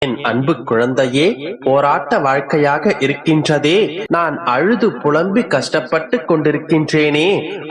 என் அன்பு குழந்தையே, போராட்ட வாழ்க்கையாக இருக்கின்றதே. நான் அழுது புலம்பி கஷ்டப்பட்டு கொண்டிருக்கின்றேனே,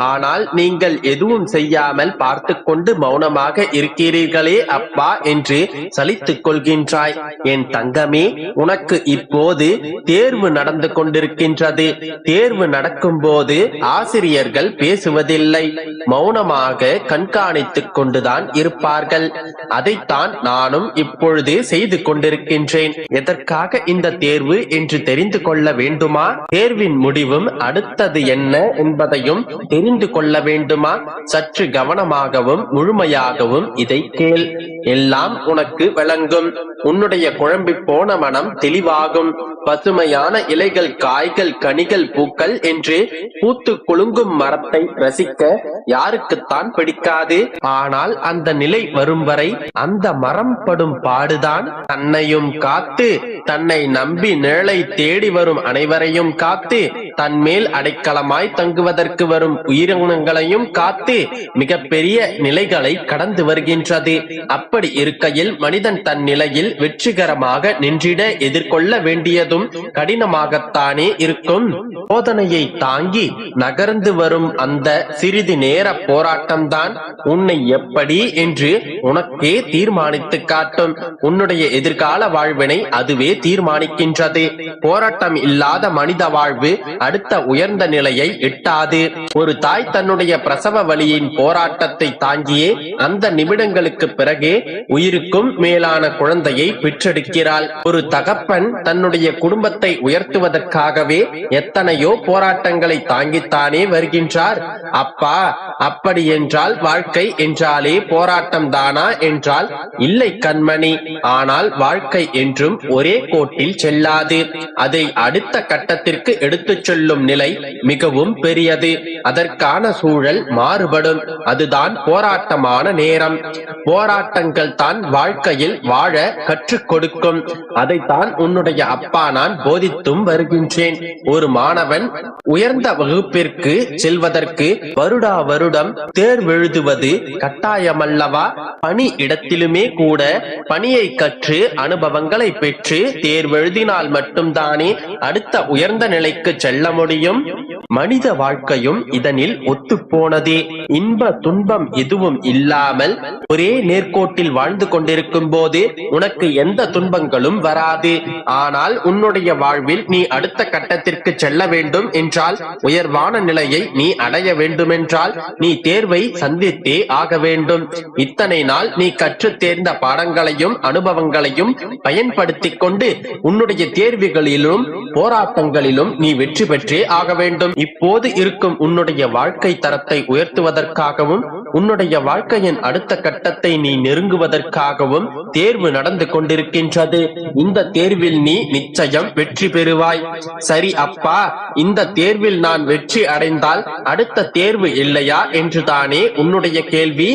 ஆனால் நீங்கள் எதுவும் செய்யாமல் பார்த்து கொண்டு மௌனமாக இருக்கிறீர்களே அப்பா என்று சலித்துக் கொள்கின்றாய். என் தங்கமே, உனக்கு இப்போது தேர்வு நடந்து கொண்டிருக்கின்றது. தேர்வு நடக்கும் போது ஆசிரியர்கள் பேசுவதில்லை, மௌனமாக கண்காணித்துக் கொண்டுதான் இருப்பார்கள். அதைத்தான் நானும் இப்பொழுது செய்து கொண்டிருக்கின்றேன். எதற்காக இந்த தேர்வு என்று தெரிந்து கொள்ள வேண்டுமா? தேர்வின் முடிவும் அடுத்தது என்ன என்பதையும் தெரிந்து கொள்ள வேண்டுமா? சற்று கவனமாகவும் முழுமையாகவும் இதை கேள். எல்லாம் உனக்கு விளங்கும். உன்னுடைய குழம்பி போன மனம் தெளிவாகும். பசுமையான இலைகள், காய்கள், கனிகள், பூக்கள் என்று பூத்து குலுங்கும் மரத்தை ரசிக்க யாருக்குத்தான் பிடிக்காது? ஆனால் அந்த நிலை வரும் வரை அந்த மரம் படும் பாடுதான். தன்னையும் காத்து, தன்னை நம்பி நிழலை தேடி வரும் அனைவரையும் காத்து, தன்மேல் அடைக்கலமாய் தங்குவதற்கு வரும் உயிரினங்களையும் காத்து மிக பெரிய நிலைகளை கடந்து வருகின்றது. அப்படி இருக்கையில் மனிதன் தன் நிலையில் வெற்றிகரமாக நின்றிட எதிர்கொள்ள வேண்டியதும் கடினமாகத்தானே இருக்கும். போதனையை தாங்கி நகர்ந்து வரும் அந்த சிறிது நேர போராட்டம்தான் உன்னை எப்படி என்று உனக்கே தீர்மானித்து காட்டும். உன்னுடைய எதிர்கால வாழ்வினை அதுவே தீர்மானிக்கின்றது. போராட்டம் இல்லாத மனித வாழ்வு அடுத்த உயர்ந்த நிலையை எட்டாது. ஒரு தாய் தன்னுடைய பிரசவ வலியின் போராட்டத்தை தாங்கியே அந்த நிமிடங்களுக்கு பிறகே உயிருக்கும் மேலான குழந்தையை பெற்றெடுக்கிறாள். ஒரு தகப்பன் தன்னுடைய குடும்பத்தை உயர்த்துவதற்காகவே எத்தனையோ போராட்டங்களை தாங்கித்தானே வருகின்றார். அப்பா, அப்படி என்றால் வாழ்க்கை என்றாலே போராட்டம் தானா என்றால் இல்லை கண்மணி. ஆனால் வாழ்க்கை என்றும் ஒரே கோட்டில் செல்லாது. அதை அடுத்த கட்டத்திற்கு எடுத்துச் செல்லும் நிலை மிகவும் பெரியது. அதற்கான சூழல் மாறுபடும். அதுதான் போராட்டமான நேரம். போராட்டங்கள் தான் வாழ்க்கையில் வாழ கற்றுக் கொடுக்கும். அதைத்தான் உன்னுடைய அப்பா நான் போதித்தும் வருகின்றேன். ஒரு மாணவன் உயர்ந்த வகுப்பிற்கு செல்வதற்கு வருடா வருடம் தேர்வெழுதுவது கட்டாயமல்லவா? பணி இடத்திலுமே கூட பணியை கற்று அனுபவங்களை பெற்று தேர்வெழுதினால் மட்டும்தானே அடுத்த உயர்ந்த நிலைக்கு செல்ல முடியும். மனித வாழ்க்கையும் இதனில் ஒத்துப்போனதே. இன்ப துன்பம் எதுவும் இல்லாமல் ஒரே நேர்கோட்டில் வாழ்ந்து கொண்டிருக்கும் போது உனக்கு எந்த துன்பங்களும் வராது. ஆனால் உன்னுடைய வாழ்வில் நீ அடுத்த கட்டத்திற்கு செல்ல வேண்டும் என்றால், உயர்வான நிலையை நீ அடைய வேண்டுமென்றால் நீ தேர்வை சந்தித்தே ஆக வேண்டும். இத்தனை நாள் நீ கற்று தேர்ந்த பாடங்களையும் அனுபவங்களையும் பயன்படுத்திக் கொண்டு உன்னுடைய தேர்வுகளிலும் போராட்டங்களிலும் நீ வெற்றி பெற்றே ஆக வேண்டும். இப்போது இருக்கும் உன்னுடைய வாழ்க்கை தரத்தை உயர்த்துவதற்காகவும் உன்னுடைய வாழ்க்கையின் அடுத்த கட்டத்தை நீ நெருங்குவதற்காகவும் தேர்வு நடந்து கொண்டிருக்கின்றது. இந்த தேர்வில் நீ நிச்சயம் வெற்றி பெறுவாய். சரி அப்பா, இந்த தேர்வில் நான் வெற்றி அடைந்தால் அடுத்த தேர்வு இல்லையா என்றுதானே உன்னுடைய கேள்வி.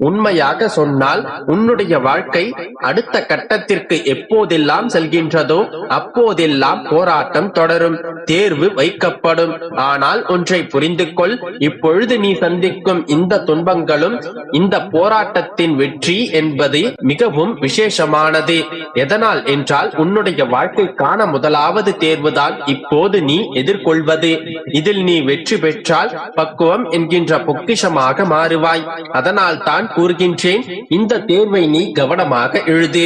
உண்மையாக சொன்னால் உன்னுடைய வாழ்க்கை அடுத்த கட்டத்திற்கு எப்போதெல்லாம் செல்கின்றதோ அப்போதெல்லாம் போராட்டம் தொடரும், தேர்வு வைக்கப்படும். ஆனால் ஒன்றை புரிந்து கொள், இப்பொழுது நீ சந்திக்கும் இந்த துன்பங்களும் இந்த போராட்டத்தின் வெற்றி என்பது மிகவும் விசேஷமானது. எதனால் என்றால் உன்னுடைய வாழ்க்கைக்கான முதலாவது தேர்வுதான் இப்போது நீ எதிர்கொள்வது. இதில் நீ வெற்றி பெற்றால் பக்குவம் என்கின்ற பொக்கிஷமாக மாறுவாய். அதனால் தான் கூறுகின்றேன், இந்த தேர்வை நீ கவனமாக எழுது.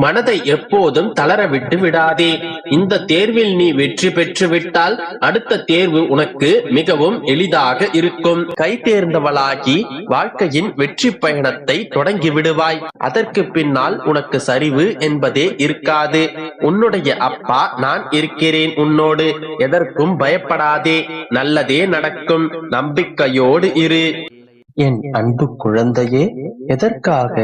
மனதை எப்போதும் தளர விட்டு விடாதே. இந்த தேர்வில் நீ வெற்றி பெற்று விட்டால் அடுத்த தேர்வு உனக்கு மிகவும் எளிதாக இருக்கும். கை தேர்ந்தவளாகி வாழ்க்கையின் வெற்றி பயணத்தை தொடங்கி விடுவாய். அதற்கு பின்னால் உனக்கு சரிவு என்பதே இருக்காது. உன்னுடைய அப்பா நான் இருக்கிறேன் உன்னோடு. எதற்கும் பயப்படாதே, நல்லதே நடக்கும். நம்பிக்கையோடு இரு. என் அன்பு குழந்தையே, எதற்காக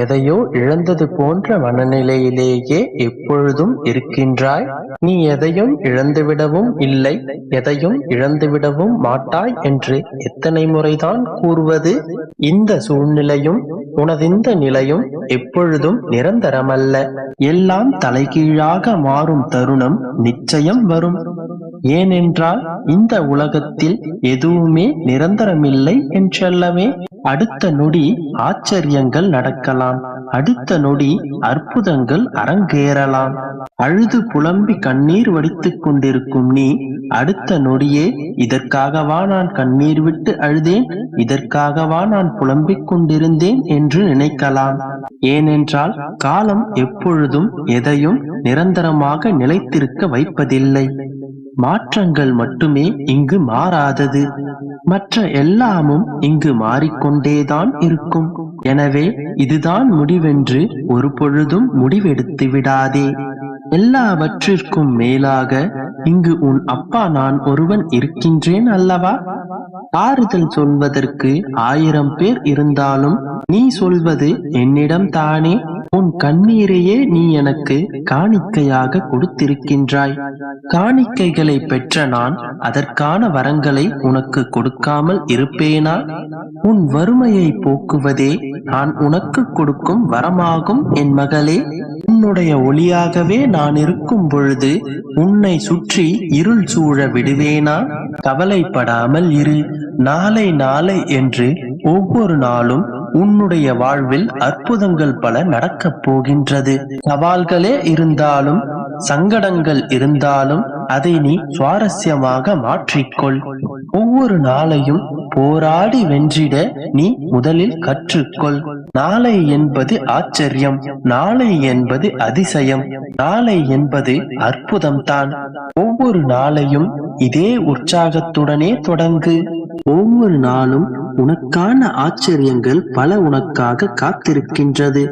எதையோ இழந்தது போன்ற மனநிலையிலேயே எப்பொழுதும் இருக்கின்றாய்? நீ எதையும் இழந்துவிடவும் இல்லை, எதையும் இழந்துவிடவும் மாட்டாய் என்று எத்தனை முறைதான் கூறுவது? இந்த சூழ்நிலையும் உனதிந்த நிலையும் எப்பொழுதும் நிரந்தரமல்ல. எல்லாம் தலைகீழாக மாறும் தருணம் நிச்சயம் வரும். ஏனென்றால் இந்த உலகத்தில் எதுவுமே நிரந்தரமில்லை என்றல்லவே. அடுத்த நொடி ஆச்சரியங்கள் நடக்கலாம். அடுத்த நொடி அற்புதங்கள் அரங்கேறலாம். அழுது புலம்பி கண்ணீர் வடித்துக் கொண்டிருக்கும் நீ அடுத்த நொடியே இதற்காகவா நான் கண்ணீர் விட்டு அழுதேன், இதற்காகவா நான் புலம்பிக் கொண்டிருந்தேன் என்று நினைக்கலாம். ஏனென்றால் காலம் எப்பொழுதும் எதையும் நிரந்தரமாக நிலைத்திருக்க வைப்பதில்லை. மாற்றங்கள் மட்டுமே இங்கு மாறாதது. மற்ற எல்லாமும் இங்கு மாறிக்கொண்டேதான் இருக்கும். எனவே இதுதான் முடிவென்று ஒரு பொழுதும் முடிவெடுத்து விடாதே. எல்லாவற்றிற்கும் மேலாக இங்கு உன் அப்பா நான் ஒருவன் இருக்கின்றேன் அல்லவா? ஆறுதல் சொல்வதற்கு 1000 பேர் இருந்தாலும் நீ சொல்வது என்னிடம் தானே. உன் கண்ணீரையே நீ எனக்கு காணிக்கையாக கொடுத்திருக்கின்றாய். காணிக்கைகளை பெற்ற நான் அதற்கான வரங்களை உனக்கு கொடுக்காமல் இருப்பேனா? உன் வறுமையை போக்குவதே நான் உனக்கு கொடுக்கும் வரமாகும் என் மகளே. உன்னுடைய ஒளியாகவே நான் இருக்கும் பொழுது உன்னை சுற்றி இருள் சூழ விடுவேனா? கவலைப்படாமல் இரு. நாளை நாளை என்று ஒவ்வொரு நாளும் உன்னுடைய வாழ்வில் அற்புதங்கள் பல நடக்கப் போகின்றது. சவால்களே இருந்தாலும் சங்கடங்கள் இருந்தாலும் அதை நீ சுவாரஸ்யமாக மாற்றிக்கொள். ஒவ்வொரு நாளையும் போராடி வென்றிட நீ முதலில் கற்றுக்கொள். நாளை என்பது ஆச்சரியம், நாளை என்பது அதிசயம், நாளை என்பது அற்புதம்தான். ஒவ்வொரு நாளையும் இதே உற்சாகத்துடனே தொடங்கு. ஒவ்வொரு நாளும் உனக்கான ஆச்சரியங்கள் பல உனக்காக காத்திருக்கின்றது.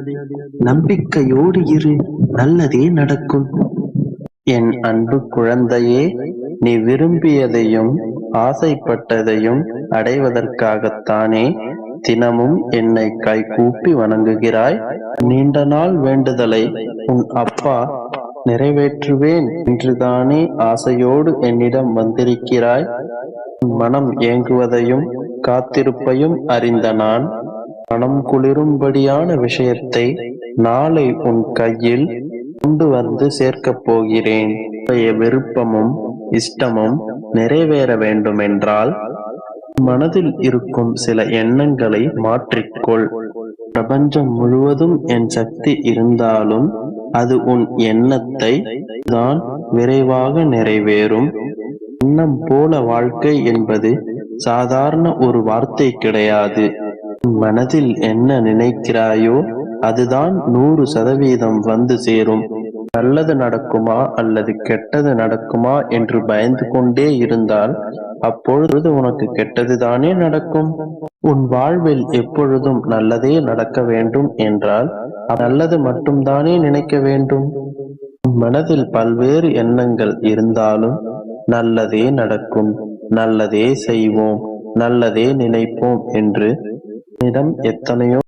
நம்பிக்கையோடு இரு, நல்லதே நடக்கும். என் அன்பு குழந்தையே, நீ விரும்பியதையும் ஆசைப்பட்டதையும் அடைவதற்காகத்தானே தினமும் என்னை கைகூப்பி வணங்குகிறாய். நீண்ட நாள் வேண்டுதலை உன் அப்பா நிறைவேற்றுவேன் என்றுதானே ஆசையோடு என்னிடம் வந்திருக்கிறாய். உன் மனம் ஏங்குவதையும் காத்திருப்பையும் அறிந்த நான் மனம் குளிரும்படியான விஷயத்தை நாளை உன் கையில் கொண்டு வந்து சேர்க்கப் போகிறேன். விருப்பமும் இஷ்டமும் நிறைவேற வேண்டுமென்றால் மனதில் இருக்கும் சில எண்ணங்களை மாற்றிக்கொள். பிரபஞ்சம் முழுவதும் என் சக்தி இருந்தாலும் அது உன் எண்ணத்தை தான் விரைவாக நிறைவேறும். எண்ணம் போல வாழ்க்கை என்பது சாதாரண ஒரு வார்த்தை கிடையாது. மனதில் என்ன நினைக்கிறாயோ அதுதான் 100% வந்து சேரும். நல்லது நடக்குமா அல்லது கெட்டது நடக்குமா என்று பயந்து கொண்டே இருந்தால் அப்பொழுது உனக்கு கெட்டதுதானே நடக்கும். உன் வாழ்வில் எப்பொழுதும் நல்லதே நடக்க வேண்டும் என்றால் நல்லது மட்டும்தானே நினைக்க வேண்டும். மனதில் பல்வேறு எண்ணங்கள் இருந்தாலும் நல்லதே நடக்கும், நல்லதே செய்வோம், நல்லதே நினைப்போம் என்று எத்தனையோ